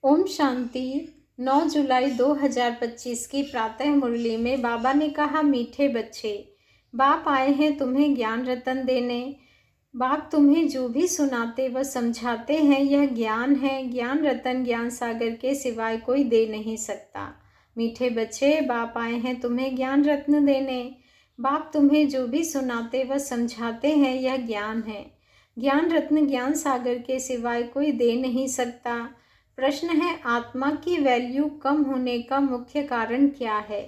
ओम शांति। 9 जुलाई 2025 की प्रातः मुरली में बाबा ने कहा, मीठे बच्चे, बाप आए हैं तुम्हें ज्ञान रतन देने। बाप तुम्हें जो भी सुनाते व समझाते हैं यह ज्ञान है। ज्ञान रतन ज्ञान सागर के सिवाय कोई दे नहीं सकता। मीठे बच्चे, बाप आए हैं तुम्हें ज्ञान रत्न देने। बाप तुम्हें जो भी सुनाते व समझाते हैं यह ज्ञान है। ज्ञान रत्न ज्ञान सागर के सिवाय कोई दे नहीं सकता। प्रश्न है, आत्मा की वैल्यू कम होने का मुख्य कारण क्या है?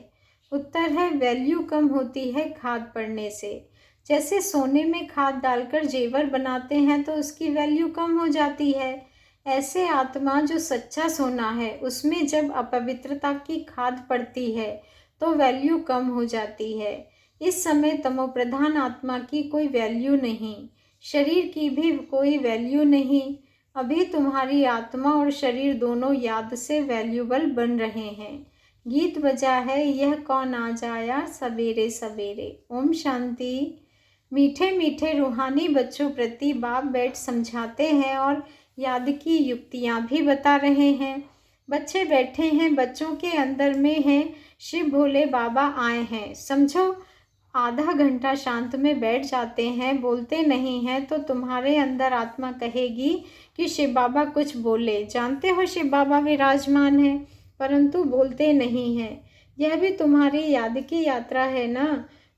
उत्तर है, वैल्यू कम होती है खाद पड़ने से। जैसे सोने में खाद डालकर जेवर बनाते हैं तो उसकी वैल्यू कम हो जाती है, ऐसे आत्मा जो सच्चा सोना है उसमें जब अपवित्रता की खाद पड़ती है तो वैल्यू कम हो जाती है। इस समय तमोप्रधान आत्मा की कोई वैल्यू नहीं, शरीर की भी कोई वैल्यू नहीं। अभी तुम्हारी आत्मा और शरीर दोनों याद से वैल्यूबल बन रहे हैं। गीत बजा है, यह कौन आ जाया सवेरे सवेरे। ओम शांति। मीठे मीठे रूहानी बच्चों प्रति बाप बैठ समझाते हैं और याद की युक्तियाँ भी बता रहे हैं। बच्चे बैठे हैं, बच्चों के अंदर में है शिव भोले बाबा आए हैं। समझो, आधा घंटा शांत में बैठ जाते हैं, बोलते नहीं हैं तो तुम्हारे अंदर आत्मा कहेगी कि शिव बाबा कुछ बोले। जानते हो शिव बाबा विराजमान है परंतु बोलते नहीं हैं। यह भी तुम्हारी याद की यात्रा है ना।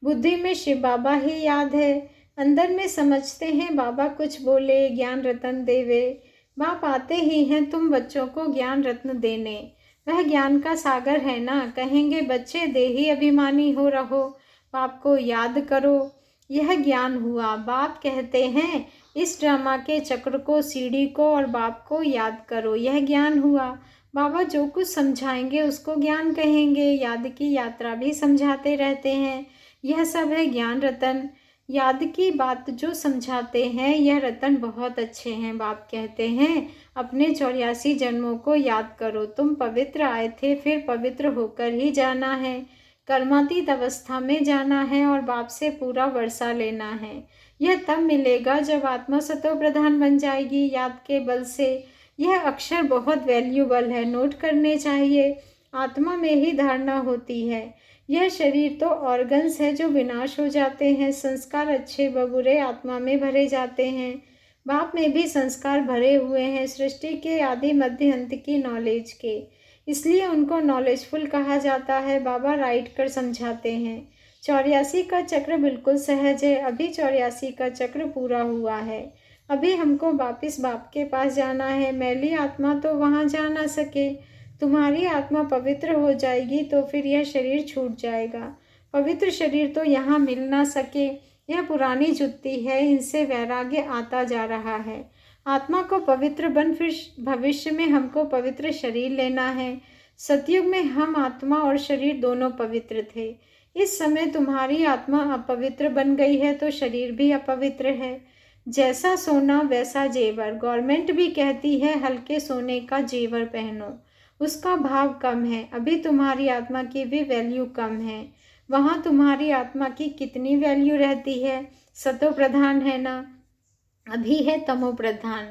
बुद्धि में शिव बाबा ही याद है, अंदर में समझते हैं बाबा कुछ बोले, ज्ञान रतन देवे। बाप आते ही हैं तुम बच्चों को ज्ञान रत्न देने। वह ज्ञान का सागर है ना। कहेंगे बच्चे देही अभिमानी हो रहो, बाप को याद करो, यह ज्ञान हुआ। बाप कहते हैं इस ड्रामा के चक्र को, सीढ़ी को और बाप को याद करो, यह ज्ञान हुआ। बाबा जो कुछ समझाएंगे उसको ज्ञान कहेंगे। याद की यात्रा भी समझाते रहते हैं, यह सब है ज्ञान रतन। याद की बात जो समझाते हैं यह रतन बहुत अच्छे हैं। बाप कहते हैं अपने 84 जन्मों को याद करो। तुम पवित्र आए थे, फिर पवित्र होकर ही जाना है। कर्मातीत अवस्था में जाना है और बाप से पूरा वर्षा लेना है। यह तब मिलेगा जब आत्मा सतो प्रधान बन जाएगी याद के बल से। यह अक्षर बहुत वैल्यूबल है, नोट करने चाहिए। आत्मा में ही धारणा होती है। यह शरीर तो ऑर्गन्स है जो विनाश हो जाते हैं। संस्कार अच्छे व बुरे आत्मा में भरे जाते हैं। बाप में भी संस्कार भरे हुए हैं, सृष्टि के आदि मध्य अंत की नॉलेज के, इसलिए उनको नॉलेजफुल कहा जाता है। बाबा राइट कर समझाते हैं 84 का चक्र बिल्कुल सहज है। अभी 84 का चक्र पूरा हुआ है। अभी हमको वापिस बाप के पास जाना है। मैली आत्मा तो वहाँ जा ना सके। तुम्हारी आत्मा पवित्र हो जाएगी तो फिर यह शरीर छूट जाएगा। पवित्र शरीर तो यहाँ मिल ना सके। यह पुरानी जुत्ती है, इनसे वैराग्य आता जा रहा है। आत्मा को पवित्र बन, फिर भविष्य में हमको पवित्र शरीर लेना है। सतयुग में हम आत्मा और शरीर दोनों पवित्र थे। इस समय तुम्हारी आत्मा अपवित्र बन गई है तो शरीर भी अपवित्र है। जैसा सोना वैसा जेवर। गवर्नमेंट भी कहती है हल्के सोने का जेवर पहनो, उसका भाव कम है। अभी तुम्हारी आत्मा की भी वैल्यू कम है। वहाँ तुम्हारी आत्मा की कितनी वैल्यू रहती है? सतो प्रधान है ना, अभी है तमो प्रधान।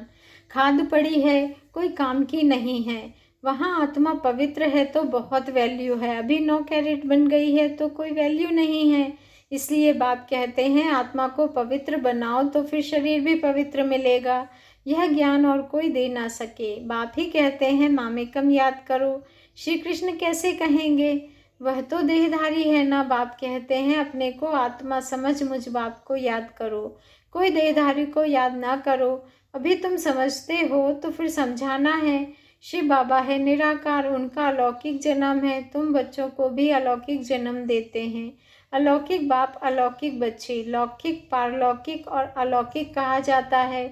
खाद पड़ी है, कोई काम की नहीं है। वहाँ आत्मा पवित्र है तो बहुत वैल्यू है। अभी 9 कैरेट बन गई है तो कोई वैल्यू नहीं है। इसलिए बाप कहते हैं आत्मा को पवित्र बनाओ तो फिर शरीर भी पवित्र मिलेगा। यह ज्ञान और कोई दे ना सके। बाप ही कहते हैं मामेकम याद करो। श्री कृष्ण कैसे कहेंगे, वह तो देहधारी है ना। बाप कहते हैं अपने को आत्मा समझ मुझ बाप को याद करो, कोई देहधारी को याद ना करो। अभी तुम समझते हो तो फिर समझाना है। शिव बाबा है निराकार, उनका अलौकिक जन्म है। तुम बच्चों को भी अलौकिक जन्म देते हैं। अलौकिक बाप, अलौकिक बच्चे। लौकिक, पारलौकिक और अलौकिक कहा जाता है।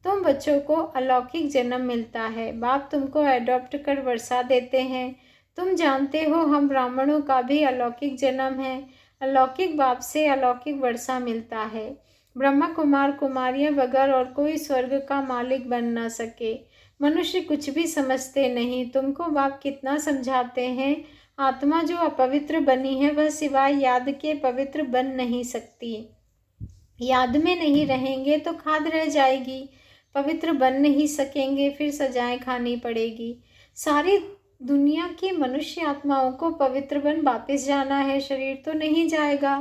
तुम बच्चों को अलौकिक जन्म मिलता है। बाप तुमको अडॉप्ट कर वर्षा देते हैं। तुम जानते हो हम ब्राह्मणों का भी अलौकिक जन्म है। अलौकिक बाप से अलौकिक वर्षा मिलता है। ब्रह्मा कुमार कुमारियां बगैर और कोई स्वर्ग का मालिक बन ना सके। मनुष्य कुछ भी समझते नहीं। तुमको बाप कितना समझाते हैं। आत्मा जो अपवित्र बनी है वह सिवाय याद के पवित्र बन नहीं सकती। याद में नहीं रहेंगे तो खाद रह जाएगी। पवित्र बन नहीं सकेंगे, फिर सजाएं खानी पड़ेगी। सारी दुनिया की मनुष्य आत्माओं को पवित्र बन वापस जाना है, शरीर तो नहीं जाएगा।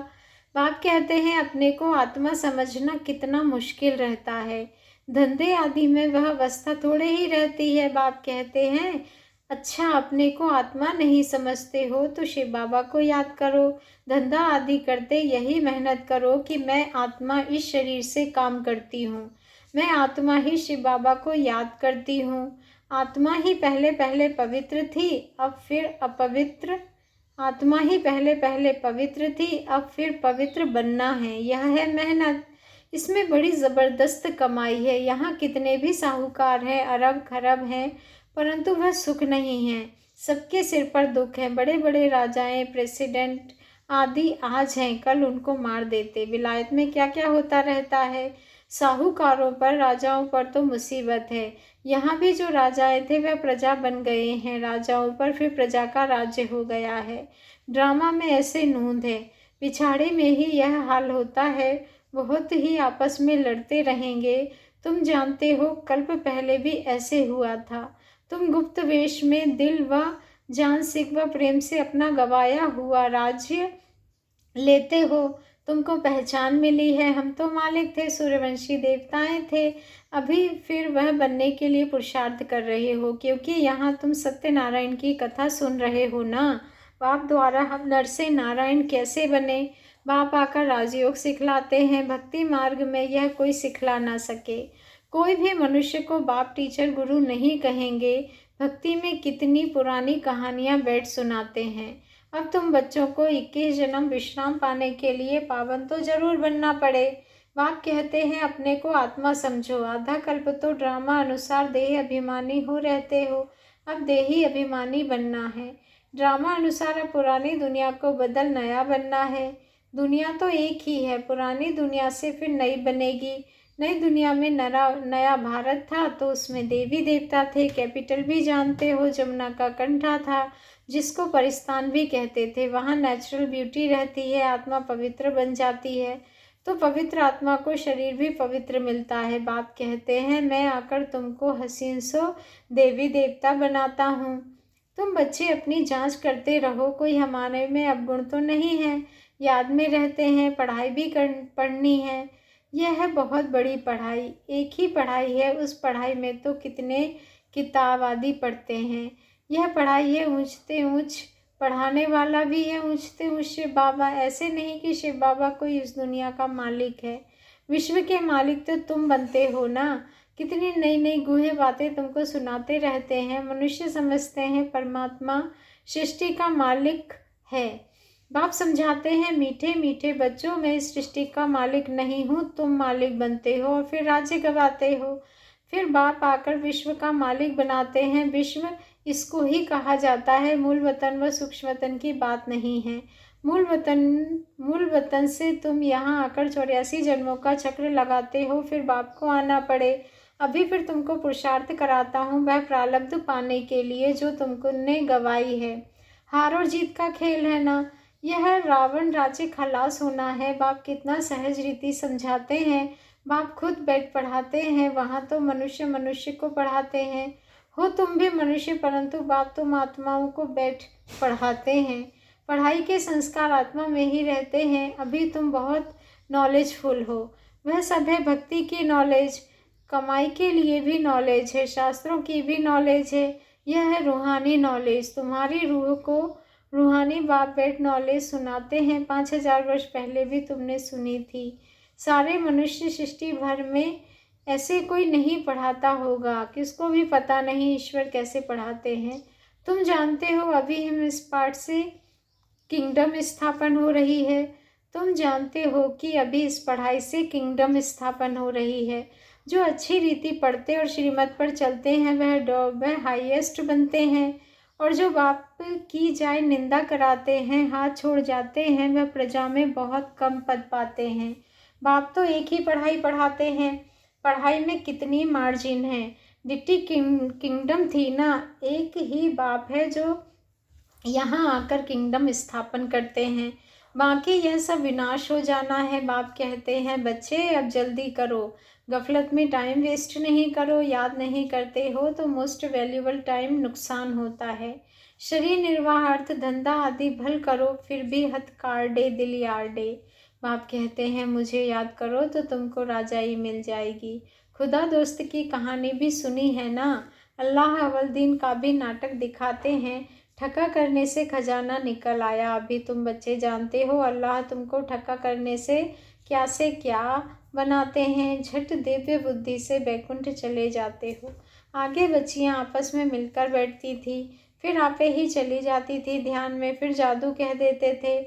बाप कहते हैं अपने को आत्मा समझना कितना मुश्किल रहता है। धंधे आदि में वह अवस्था थोड़े ही रहती है। बाप कहते हैं अच्छा अपने को आत्मा नहीं समझते हो तो शिव बाबा को याद करो। धंधा आदि करते यही मेहनत करो कि मैं आत्मा इस शरीर से काम करती हूँ, मैं आत्मा ही शिव बाबा को याद करती हूँ। आत्मा ही पहले पहले पवित्र थी, अब फिर अपवित्र। आत्मा ही पहले पहले पवित्र थी, अब फिर पवित्र बनना है। यह है मेहनत, इसमें बड़ी ज़बरदस्त कमाई है। यहाँ कितने भी साहूकार हैं, अरब खरब हैं, परंतु वह सुख नहीं है। सबके सिर पर दुख है। बड़े बड़े राजाएं, प्रेसिडेंट आदि आज हैं, कल उनको मार देते। विलायत में क्या क्या होता रहता है। साहूकारों पर, राजाओं पर तो मुसीबत है। यहाँ भी जो राजाएं थे वह प्रजा बन गए हैं राजाओं पर, फिर प्रजा का राज्य हो गया है। ड्रामा में ऐसे नूंद है, पिछाड़े में ही यह हाल होता है। बहुत ही आपस में लड़ते रहेंगे। तुम जानते हो कल्प पहले भी ऐसे हुआ था। तुम गुप्त वेश में दिल व जान सिख व प्रेम से अपना गवाया हुआ राज्य लेते हो। तुमको पहचान मिली है। हम तो मालिक थे, सूर्यवंशी देवताएं थे। अभी फिर वह बनने के लिए पुरुषार्थ कर रहे हो, क्योंकि यहाँ तुम सत्यनारायण की कथा सुन रहे हो ना। बाप द्वारा हम नर से नारायण कैसे बने, बाप आकर राजयोग सिखलाते हैं। भक्ति मार्ग में यह कोई सिखला ना सके। कोई भी मनुष्य को बाप टीचर गुरु नहीं कहेंगे। भक्ति में कितनी पुरानी कहानियाँ बैठ सुनाते हैं। अब तुम बच्चों को 21 जन्म विश्राम पाने के लिए पावन तो जरूर बनना पड़े। बाप कहते हैं अपने को आत्मा समझो। आधा कल्प तो ड्रामा अनुसार देह अभिमानी हो रहते हो, अब देही अभिमानी बनना है। ड्रामा अनुसार अब पुरानी दुनिया को बदल नया बनना है। दुनिया तो एक ही है, पुरानी दुनिया से फिर नई बनेगी। नई दुनिया में नया भारत था तो उसमें देवी देवता थे। कैपिटल भी जानते हो, जमुना का कंठा था, जिसको परिस्तान भी कहते थे। वहाँ नेचुरल ब्यूटी रहती है, आत्मा पवित्र बन जाती है, तो पवित्र आत्मा को शरीर भी पवित्र मिलता है। बाप कहते हैं मैं आकर तुमको हसीन सो देवी देवता बनाता हूँ। तुम बच्चे अपनी जांच करते रहो, कोई हमारे में अवगुण तो नहीं है। याद में रहते हैं, पढ़ाई भी पढ़नी है। यह है बहुत बड़ी पढ़ाई, एक ही पढ़ाई है, उस पढ़ाई में तो कितने किताब आदि पढ़ते हैं। यह पढ़ाई है ऊंचते ऊंच, पढ़ाने वाला भी है ऊंचते ऊंच शिव बाबा। ऐसे नहीं कि शिव बाबा कोई इस दुनिया का मालिक है, विश्व के मालिक तो तुम बनते हो ना। कितनी नई नई गूढ़ बातें तुमको सुनाते रहते हैं। मनुष्य समझते हैं परमात्मा सृष्टि का मालिक है। बाप समझाते हैं मीठे मीठे बच्चों, मैं इस सृष्टि का मालिक नहीं हूँ, तुम मालिक बनते हो और फिर राज्य गवाते हो। फिर बाप आकर विश्व का मालिक बनाते हैं। विश्व इसको ही कहा जाता है। मूल वतन व सूक्ष्म वतन की बात नहीं है। मूल वतन से तुम यहाँ आकर 84 जन्मों का चक्र लगाते हो, फिर बाप को आना पड़े। अभी फिर तुमको पुरुषार्थ कराता हूँ वह प्रारब्ध पाने के लिए जो तुमको ने गवाई है। हार और जीत का खेल है ना। यह रावण राज्य खलास होना है। बाप कितना सहज रीति समझाते हैं। बाप खुद बैठ पढ़ाते हैं, वहाँ तो मनुष्य मनुष्य को पढ़ाते हैं। हो तुम भी मनुष्य, परंतु बाप तुम आत्माओं को बैठ पढ़ाते हैं। पढ़ाई के संस्कार आत्मा में ही रहते हैं। अभी तुम बहुत नॉलेजफुल हो, वह सब है भक्ति की नॉलेज। कमाई के लिए भी नॉलेज है, शास्त्रों की भी नॉलेज है। यह है रूहानी नॉलेज। तुम्हारी रूह को रूहानी बाप बैठ नॉलेज सुनाते हैं। 5000 वर्ष पहले भी तुमने सुनी थी। सारे मनुष्य सृष्टि भर में ऐसे कोई नहीं पढ़ाता होगा, किसको भी पता नहीं ईश्वर कैसे पढ़ाते हैं। तुम जानते हो अभी हम इस पाठ से किंगडम स्थापन हो रही है। तुम जानते हो कि अभी इस पढ़ाई से किंगडम स्थापन हो रही है। जो अच्छी रीति पढ़ते और श्रीमत पर चलते हैं वह हाईएस्ट बनते हैं, और जो बाप की जाए निंदा कराते हैं, हाथ छोड़ जाते हैं, वह प्रजा में बहुत कम पद पाते हैं। बाप तो एक ही पढ़ाई पढ़ाते हैं। पढ़ाई में कितनी मार्जिन है। डिट्टी किंगडम थी ना, एक ही बाप है जो यहाँ आकर किंगडम स्थापन करते हैं। बाकी यह सब विनाश हो जाना है। बाप कहते हैं बच्चे अब जल्दी करो, गफलत में टाइम वेस्ट नहीं करो, याद नहीं करते हो तो मोस्ट वैल्यूबल टाइम नुकसान होता है। शरीर निर्वाह अर्थ धंधा आदि भल करो, फिर भी हथ कार डे दिल यार डे। बाप कहते हैं मुझे याद करो तो तुमको राजाई मिल जाएगी। खुदा दोस्त की कहानी भी सुनी है ना, अल्लाह अव्वल दिन का भी नाटक दिखाते हैं। ठगा करने से खजाना निकल आया। अभी तुम बच्चे जानते हो अल्लाह तुमको ठगा करने से क्या बनाते हैं। झट दिव्य बुद्धि से बैकुंठ चले जाते हो। आगे बच्चियां आपस में मिलकर बैठती थी, फिर आपे ही चली जाती थी ध्यान में, फिर जादू कह देते थे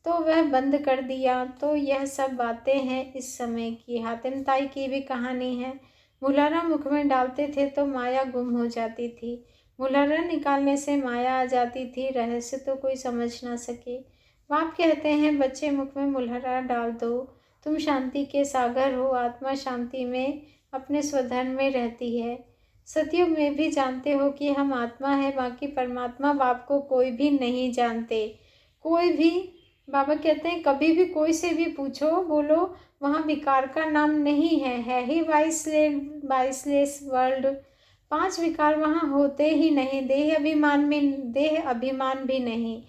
तो वह बंद कर दिया। तो यह सब बातें हैं इस समय की। हातिम ताई की भी कहानी है। मुलारा मुख में डालते थे तो माया गुम हो जाती थी, मुलारा निकालने से माया आ जाती थी। रहस्य तो कोई समझ ना सके। बाप कहते हैं बच्चे मुख में मुलहरा डाल दो, तुम शांति के सागर हो। आत्मा शांति में अपने स्वधर्म में रहती है। सतयुग में भी जानते हो कि हम आत्मा है, बाकी परमात्मा बाप को कोई भी नहीं जानते। कोई भी, बाबा कहते हैं कभी भी कोई से भी पूछो, बोलो वहाँ विकार का नाम नहीं है ही वाइसलेस वर्ल्ड। 5 विकार वहाँ होते ही नहीं। देह अभिमान भी नहीं।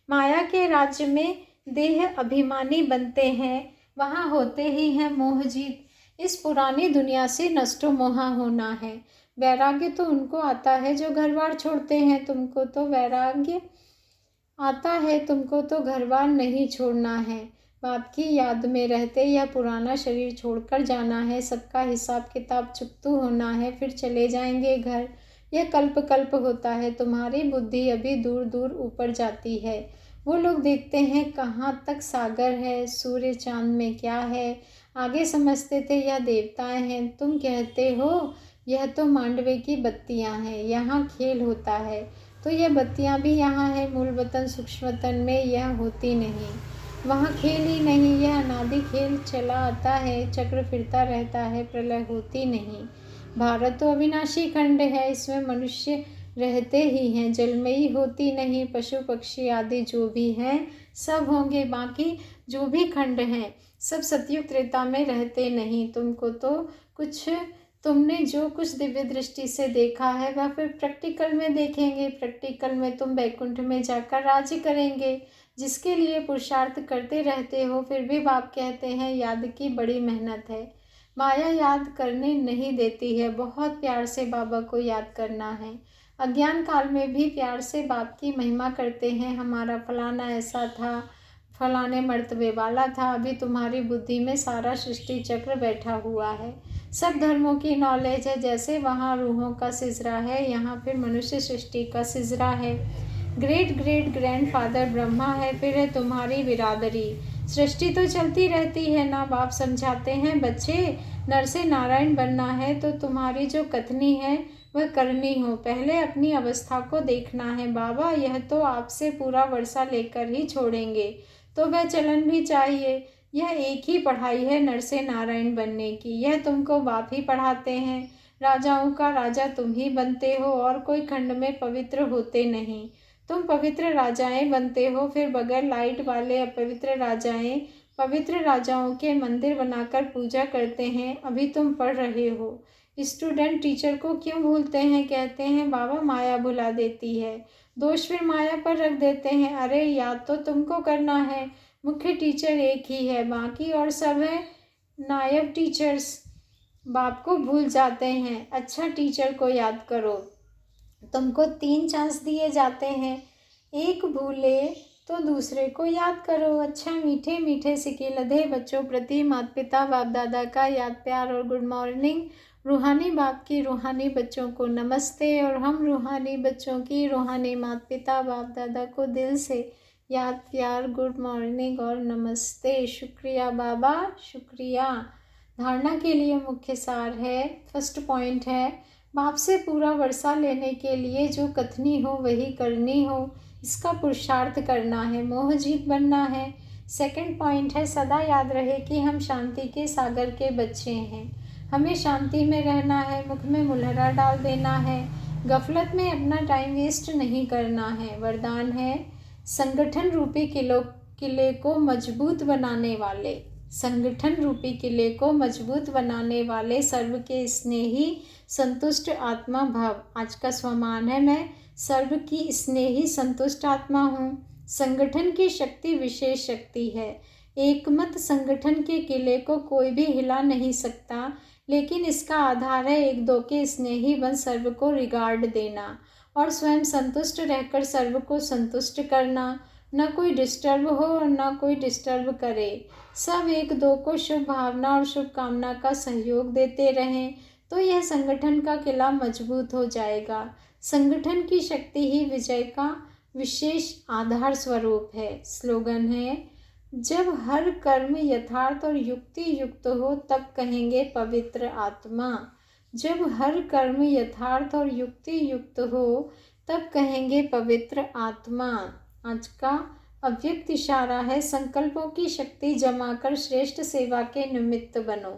माया के राज्य में देह अभिमानी बनते हैं, वहाँ होते ही हैं मोह जीत। इस पुरानी दुनिया से नष्टो मोहा होना है। वैराग्य तो उनको आता है जो घर बार छोड़ते हैं, तुमको तो वैराग्य आता है, तुमको तो घर बार नहीं छोड़ना है। बाप की याद में रहते यह पुराना शरीर छोड़कर जाना है। सबका हिसाब किताब चुकतू होना है, फिर चले जाएंगे घर। यह कल्प कल्प होता है। तुम्हारी बुद्धि अभी दूर दूर ऊपर जाती है। वो लोग देखते हैं कहाँ तक सागर है, सूर्य चांद में क्या है। आगे समझते थे यह देवताएं हैं। तुम कहते हो यह तो मांडवे की बत्तियां हैं, यहाँ खेल होता है। तो यह बत्तियां भी यहाँ है। मूल वतन सूक्ष्म वतन में यह होती नहीं, वहाँ खेल ही नहीं। यह अनादि खेल चला आता है, चक्र फिरता रहता है, प्रलय होती नहीं। भारत तो अविनाशी खंड है, इसमें मनुष्य रहते ही हैं। जलमयी होती नहीं। पशु पक्षी आदि जो भी हैं सब होंगे, बाकी जो भी खंड हैं सब सतयुग त्रेता में रहते नहीं। तुमने जो कुछ दिव्य दृष्टि से देखा है वह फिर प्रैक्टिकल में देखेंगे। प्रैक्टिकल में तुम बैकुंठ में जाकर राज्य करेंगे, जिसके लिए पुरुषार्थ करते रहते हो। फिर भी बाप कहते हैं याद की बड़ी मेहनत है। माया याद करने नहीं देती है। बहुत प्यार से बाबा को याद करना है। अज्ञान काल में भी प्यार से बाप की महिमा करते हैं। हमारा फलाना ऐसा था, फलाने मर्तबे वाला था। अभी तुम्हारी बुद्धि में सारा सृष्टि चक्र बैठा हुआ है। सब धर्मों की नॉलेज है। जैसे वहाँ रूहों का सिजरा है, यहाँ फिर मनुष्य सृष्टि का सिजरा है। ग्रेट ग्रेट ग्रैंडफादर ब्रह्मा है, फिर है तुम्हारी बिरादरी। सृष्टि तो चलती रहती है ना। बाप समझाते हैं बच्चे नर से नारायण बनना है तो तुम्हारी जो कथनी है वह करनी हो। पहले अपनी अवस्था को देखना है। बाबा यह तो आपसे पूरा वर्षा लेकर ही छोड़ेंगे, तो वह चलन भी चाहिए। यह एक ही पढ़ाई है नर से नारायण बनने की, यह तुमको बाप ही पढ़ाते हैं। राजाओं का राजा तुम ही बनते हो, और कोई खंड में पवित्र होते नहीं। तुम पवित्र राजाएं बनते हो, फिर बगैर लाइट वाले अपवित्र राजाएं पवित्र राजाओं के मंदिर बनाकर पूजा करते हैं। अभी तुम पढ़ रहे हो। स्टूडेंट टीचर को क्यों भूलते हैं? कहते हैं बाबा माया भुला देती है। दोष फिर माया पर रख देते हैं। अरे याद तो तुमको करना है। मुख्य टीचर एक ही है, बाकी और सब है नायब टीचर्स। बाप को भूल जाते हैं। अच्छा टीचर को याद करो। तुमको 3 चांस दिए जाते हैं, एक भूले तो दूसरे को याद करो। अच्छा मीठे मीठे सिके लधे बच्चों प्रति माता पिता बाप दादा का याद प्यार और गुड मॉर्निंग। रूहानी बाप की रूहानी बच्चों को नमस्ते, और हम रूहानी बच्चों की रूहानी माता पिता बाप दादा को दिल से याद प्यार गुड मॉर्निंग और नमस्ते। शुक्रिया बाबा, शुक्रिया। धारणा के लिए मुख्य सार है। फर्स्ट पॉइंट है बाप से पूरा वर्षा लेने के लिए जो कथनी हो वही करनी हो, इसका पुरुषार्थ करना है, मोह जीत बनना है। सेकंड पॉइंट है सदा याद रहे कि हम शांति के सागर के बच्चे हैं, हमें शांति में रहना है, मुख में मुलहरा डाल देना है, गफलत में अपना टाइम वेस्ट नहीं करना है। वरदान है संगठन रूपी किले को मजबूत बनाने वाले, संगठन रूपी किले को मजबूत बनाने वाले सर्व के स्नेही संतुष्ट आत्मा भव। आज का स्वमान है, मैं सर्व की स्नेही संतुष्ट आत्मा हूँ। संगठन की शक्ति विशेष शक्ति है। एकमत संगठन के किले को कोई भी हिला नहीं सकता, लेकिन इसका आधार है एक दो के स्नेही बन सर्व को रिगार्ड देना और स्वयं संतुष्ट रहकर सर्व को संतुष्ट करना। न कोई डिस्टर्ब हो और न कोई डिस्टर्ब करे, सब एक दो को शुभ भावना और शुभकामना का सहयोग देते रहें, तो यह संगठन का किला मजबूत हो जाएगा। संगठन की शक्ति ही विजय का विशेष आधार स्वरूप है। स्लोगन है, जब हर कर्म यथार्थ और युक्ति युक्त हो तब कहेंगे पवित्र आत्मा। जब हर कर्म यथार्थ और युक्ति युक्त हो तब कहेंगे पवित्र आत्मा। आज का अव्यक्त इशारा है, संकल्पों की शक्ति जमाकर श्रेष्ठ सेवा के निमित्त बनो।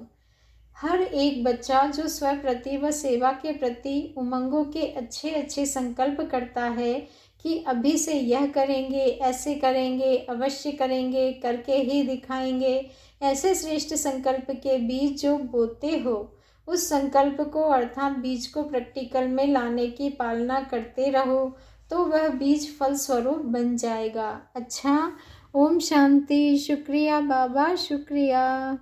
हर एक बच्चा जो स्वप्रति व सेवा के प्रति उमंगों के अच्छे अच्छे संकल्प करता है कि अभी से यह करेंगे, ऐसे करेंगे, अवश्य करेंगे, करके ही दिखाएंगे, ऐसे श्रेष्ठ संकल्प के बीज जो बोते हो, उस संकल्प को अर्थात बीज को प्रैक्टिकल में लाने की पालना करते रहो, तो वह बीज फल स्वरूप बन जाएगा। अच्छा, ओम शांति। शुक्रिया बाबा, शुक्रिया।